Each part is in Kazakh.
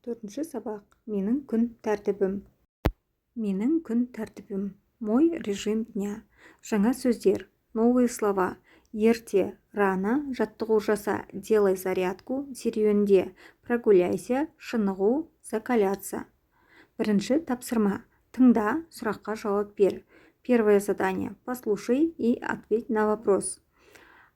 Төртінші сабақ. Менің күн тәртібім. Менің күн тәртібім. Мой режим дня. Жаңа сөздер. Новые слова. Ерте, рано, жаттығу жаса, делай зарядку, серуенде, прогуляйся, шынығу, закаляться. Бірінші тапсырма. Тыңда, сұраққа жауап бер. Первое задание. Послушай и ответь на вопрос.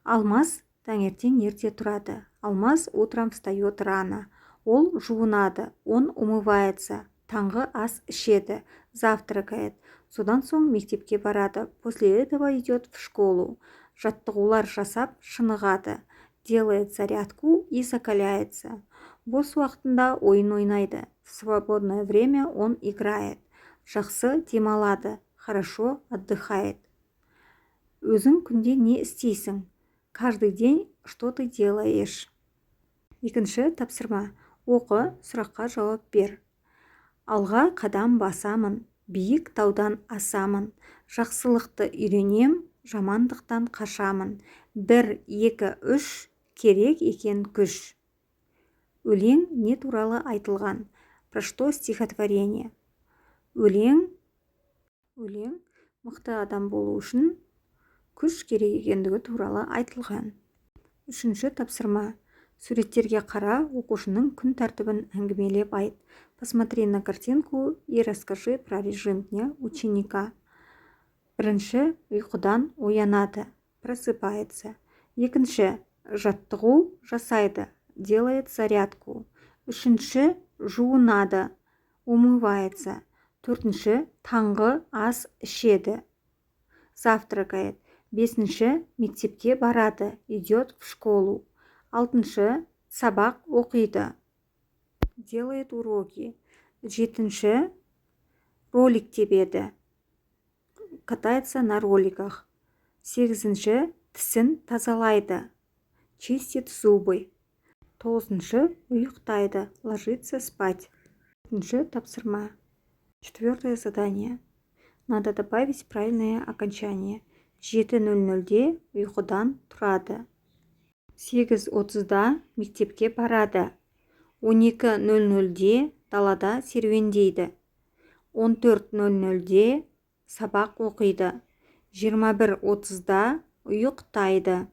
Алмаз таңертең ерте тұрады. Алмаз утром встает рано. Ол жуынады, он умывается, таңғы ас ішеді, завтракает, содан соң мектепке барады, после этого идет в школу, жаттығулар жасап шынығады, делает зарядку и закаляется. Бос уақытында ойын ойнайды, в свободное время он играет, жақсы демалады, хорошо отдыхает. Өзің күнде не істейсің? Каждый день что ты делаешь? Екінші тапсырма. Оқы, сұраққа жауап бер. Алға қадам басамын, биік таудан асамын, жақсылықты үйренем, жамандықтан қашамын. 1, 2, 3 керек екен күш. Өлең не туралы айтылған? Про что стихотворение? Өлең мықты адам болу үшін күш керек екендігі туралы айтылған. Үшінші тапсырма. Суреттерге қара, оқушының күн тәртібін әңгімелеп айт. Посмотри на картинку и расскажи про режим дня ученика. Бірінші, ұйқыдан оянады, просыпается. Екінші, жаттығу жасайды, делает зарядку. Үшінші, жуынады, умывается. Төртінші, таңғы ас ішеді, завтракает. Бесінші, мектепке барады, идет в школу. Алтыншы, сабақ оқиды, делает уроки. Жетінші, ролик тебеді, катается на роликах. Сегізінші, тісін тазалайды, чистит зубы. Тоғызыншы, ұйықтайды, ложится спать. Төртінші тапсырма. Четвертое задание. Надо добавить правильное окончание. 7:00-де ұйқыдан тұрады. 8:30-да мектепке барады. 12:00-де далада серуендейді. 14:00-де сабақ оқиды. 21:30-да ұйықтайды.